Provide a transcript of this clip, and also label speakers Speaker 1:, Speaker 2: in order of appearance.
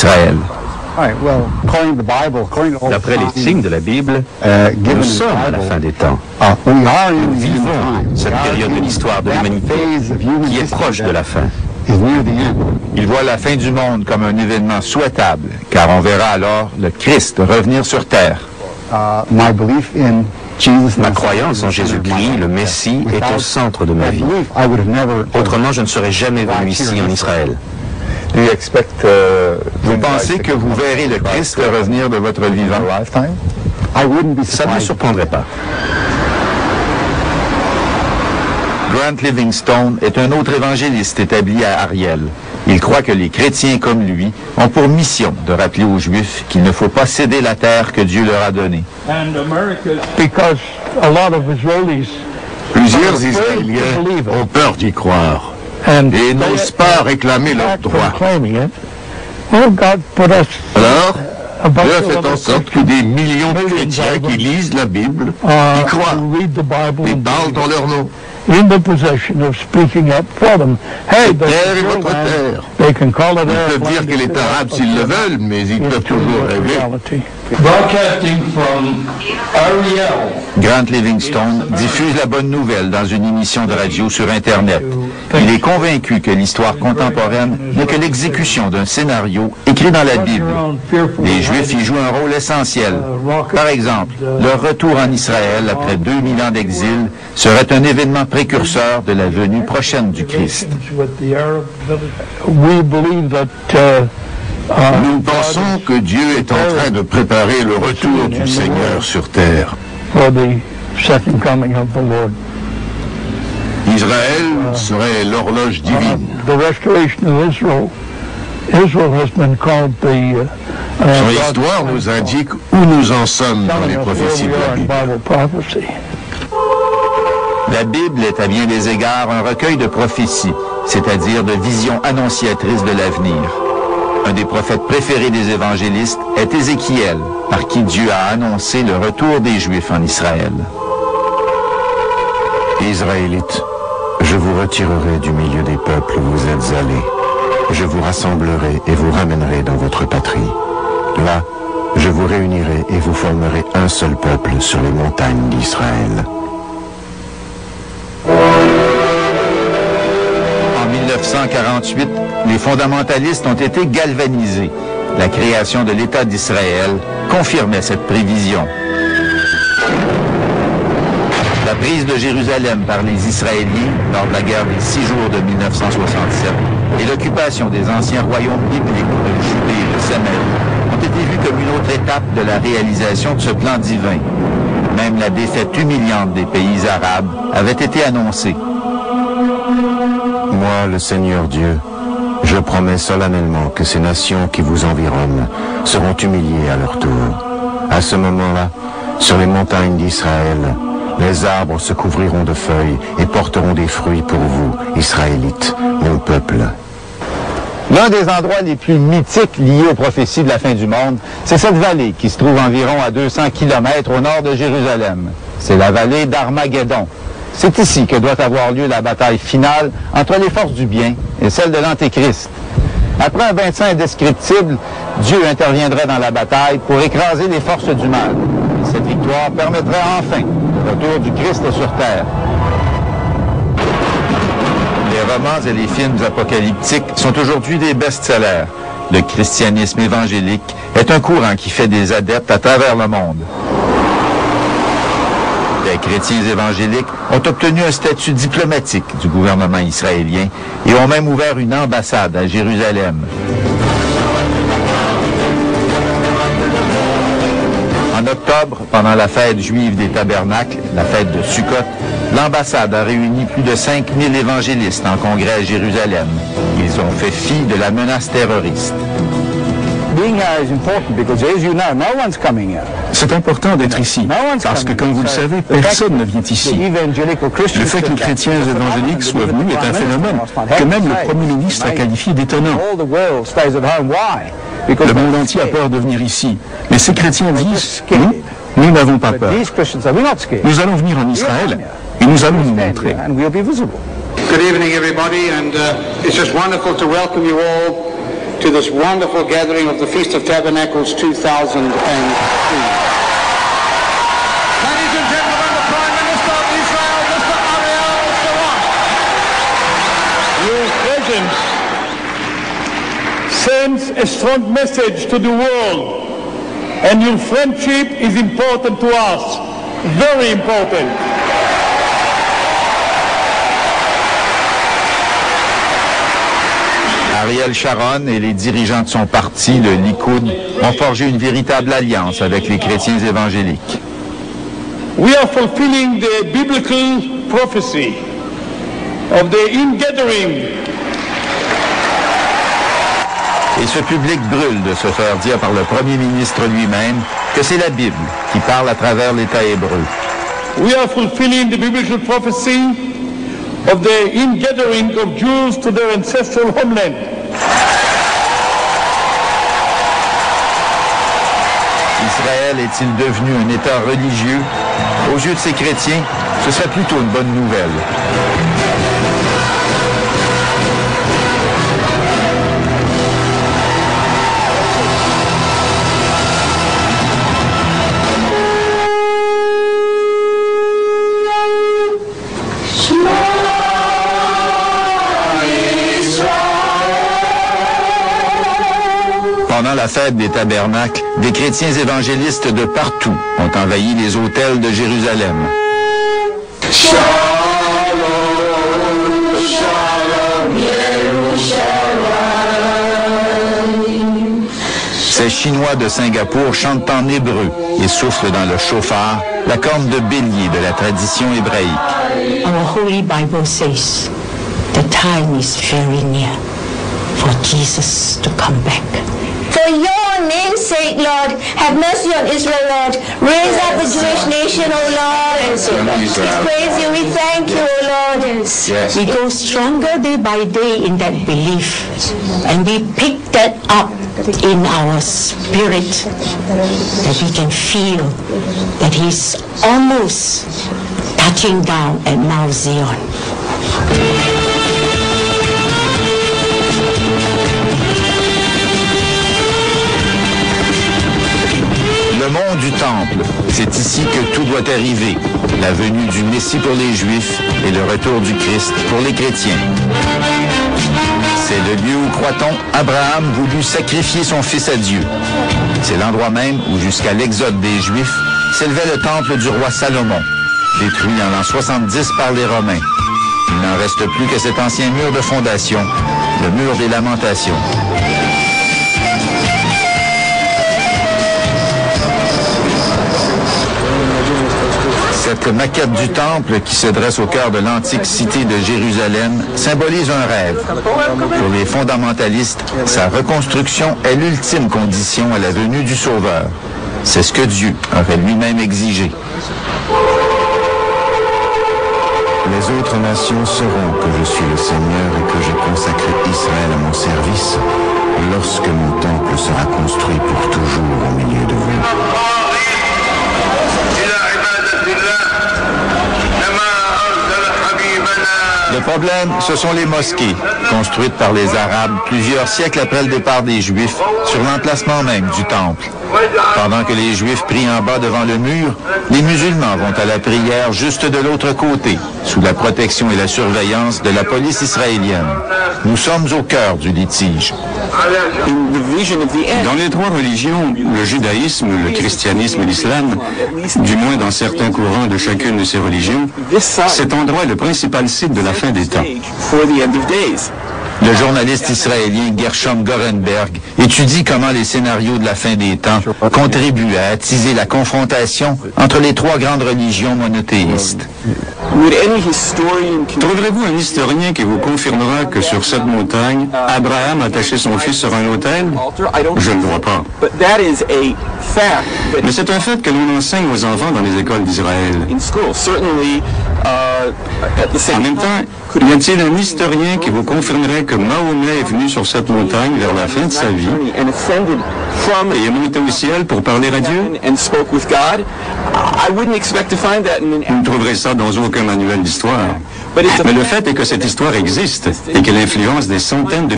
Speaker 1: Israël. D'après les signes de la Bible, nous sommes à la fin des temps. Nous vivons cette période de l'histoire de l'humanité qui est proche de la fin.
Speaker 2: Il voit la fin du monde comme un événement souhaitable, car on verra alors le Christ revenir sur terre.
Speaker 1: Ma croyance en Jésus-Christ, le Messie, est au centre de ma vie. Autrement, je ne serais jamais venu ici en Israël.
Speaker 2: Vous pensez que vous verrez le Christ revenir de votre vivant?
Speaker 1: Ça ne me surprendrait pas.
Speaker 2: Grant Livingstone est un autre évangéliste établi à Ariel. Il croit que les chrétiens comme lui ont pour mission de rappeler aux Juifs qu'il ne faut pas céder la terre que Dieu leur a donnée.
Speaker 3: Plusieurs Israéliens ont peur d'y croire et n'osent pas réclamer leurs droits. Alors, Dieu a fait en sorte que des millions de chrétiens qui lisent la Bible y croient et parlent dans leur nom.
Speaker 4: In the possession of speaking up for them. Hey,
Speaker 3: cette terre est votre terre.
Speaker 4: They can call it
Speaker 3: ils peuvent dire qu'elle est arabe s'ils le veulent, mais ils peuvent toujours rêver.
Speaker 4: Broadcasting from Ariel.
Speaker 2: Grant Livingstone diffuse la bonne nouvelle dans une émission de radio sur Internet. Il est convaincu que l'histoire contemporaine n'est que l'exécution d'un scénario écrit dans la Bible. Les Juifs y jouent un rôle essentiel. Par exemple, leur retour en Israël après 2000 ans d'exil serait un événement précurseur de la venue prochaine du Christ.
Speaker 3: Nous pensons que Dieu est en train de préparer le retour du Seigneur sur terre. Israël serait l'horloge divine. Son histoire nous indique où nous en sommes dans les prophéties de la Bible.
Speaker 2: La Bible est à bien des égards un recueil de prophéties, c'est-à-dire de visions annonciatrices de l'avenir. Un des prophètes préférés des évangélistes est Ézéchiel, par qui Dieu a annoncé le retour des Juifs en Israël.
Speaker 5: Israélites, je vous retirerai du milieu des peuples où vous êtes allés. Je vous rassemblerai et vous ramènerai dans votre patrie. Là, je vous réunirai et vous formerez un seul peuple sur les montagnes d'Israël.
Speaker 2: En 1948, les fondamentalistes ont été galvanisés. La création de l'État d'Israël confirmait cette prévision. La prise de Jérusalem par les Israéliens lors de la guerre des 6 jours de 1967 et l'occupation des anciens royaumes bibliques de Judée et de Samarie ont été vues comme une autre étape de la réalisation de ce plan divin. Même la défaite humiliante des pays arabes avait été annoncée.
Speaker 5: Moi, le Seigneur Dieu, je promets solennellement que ces nations qui vous environnent seront humiliées à leur tour. À ce moment-là, sur les montagnes d'Israël, les arbres se couvriront de feuilles et porteront des fruits pour vous, Israélites, mon peuple.
Speaker 2: L'un des endroits les plus mythiques liés aux prophéties de la fin du monde, c'est cette vallée qui se trouve environ à 200 km au nord de Jérusalem. C'est la vallée d'Armageddon. C'est ici que doit avoir lieu la bataille finale entre les forces du bien et celles de l'Antéchrist. Après un bain de sang indescriptible, Dieu interviendrait dans la bataille pour écraser les forces du mal. Cette victoire permettrait enfin le retour du Christ sur terre. Les romans et les films apocalyptiques sont aujourd'hui des best-sellers. Le christianisme évangélique est un courant qui fait des adeptes à travers le monde. Les chrétiens évangéliques ont obtenu un statut diplomatique du gouvernement israélien et ont même ouvert une ambassade à Jérusalem. En octobre, pendant la fête juive des tabernacles, la fête de Sukkot, l'ambassade a réuni plus de 5000 évangélistes en congrès à Jérusalem. Ils ont fait fi de la menace terroriste.
Speaker 6: C'est important d'être ici, parce que, comme vous le savez, personne ne vient ici. Le fait que les chrétiens évangéliques soient venus est un phénomène que même le Premier ministre a qualifié d'étonnant. Le monde entier a peur de venir ici. Mais ces chrétiens disent, nous n'avons pas peur. Nous allons venir en Israël et nous allons nous montrer.
Speaker 7: Good evening, everybody, and it's just wonderful to welcome you all to this wonderful gathering of the Feast of Tabernacles 2003.
Speaker 4: Sends a strong message to the world, and your friendship is important to us, very important.
Speaker 2: Ariel Sharon et les dirigeants de son parti, le Likoud, ont forgé une véritable alliance avec les chrétiens évangéliques.
Speaker 4: We are fulfilling the biblical prophecy of the ingathering.
Speaker 2: Et ce public brûle de se faire dire par le premier ministre lui-même que c'est la Bible qui parle à travers l'État hébreu.
Speaker 4: We are fulfilling the biblical prophecy of the ingathering of Jews to their ancestral homeland.
Speaker 2: Israël est-il devenu un État religieux? Aux yeux de ces chrétiens, ce serait plutôt une bonne nouvelle. Pendant la fête des tabernacles, des chrétiens évangélistes de partout ont envahi les autels de Jérusalem. Shalom, shalom, Yerushalayim. Ces Chinois de Singapour chantent en hébreu et soufflent dans le chauffard, la corne de bélier de la tradition hébraïque.
Speaker 8: Our Holy Bible says, the time is very near for Jesus to come back.
Speaker 9: For your name's sake, Lord, have mercy on Israel, Lord. Raise up the Jewish nation, O Lord. We praise you, we thank you, O Lord.
Speaker 8: Yes. We go stronger day by day in that belief, and we pick that up in our spirit, that we can feel that He's almost touching down at Mount Zion.
Speaker 2: Le mont du Temple, c'est ici que tout doit arriver. La venue du Messie pour les Juifs et le retour du Christ pour les chrétiens. C'est le lieu où, croit-on, Abraham voulut sacrifier son fils à Dieu. C'est l'endroit même où, jusqu'à l'exode des Juifs, s'élevait le temple du roi Salomon, détruit en l'an 70 par les Romains. Il n'en reste plus que cet ancien mur de fondation, le mur des lamentations. Cette maquette du temple qui se dresse au cœur de l'antique cité de Jérusalem symbolise un rêve. Pour les fondamentalistes, sa reconstruction est l'ultime condition à la venue du Sauveur. C'est ce que Dieu aurait lui-même exigé.
Speaker 5: Les autres nations sauront que je suis le Seigneur et que j'ai consacré Israël à mon service lorsque mon temple sera construit pour toujours au milieu de vous.
Speaker 2: Le problème, ce sont les mosquées, construites par les Arabes plusieurs siècles après le départ des Juifs, sur l'emplacement même du temple. Pendant que les Juifs prient en bas devant le mur, les musulmans vont à la prière juste de l'autre côté, sous la protection et la surveillance de la police israélienne. Nous sommes au cœur du litige.
Speaker 6: Dans les trois religions, le judaïsme, le christianisme et l'islam, du moins dans certains courants de chacune de ces religions, cet endroit est le principal site de la fin des temps.
Speaker 2: Le journaliste israélien Gershom Gorenberg étudie comment les scénarios de la fin des temps contribuent à attiser la confrontation entre les trois grandes religions monothéistes.
Speaker 6: Trouverez-vous un historien qui vous confirmera que sur cette montagne, Abraham a attaché son fils sur un autel? Je ne le vois pas. Mais c'est un fait que l'on enseigne aux enfants dans les écoles d'Israël. En même temps, y a-t-il un historien qui vous confirmerait que Mahomet est venu sur cette montagne vers la fin de sa vie et est monté au ciel pour parler à Dieu? Vous ne trouverez ça dans aucun manuel d'histoire. Mais le fait est que cette histoire existe et qu'elle influence des centaines de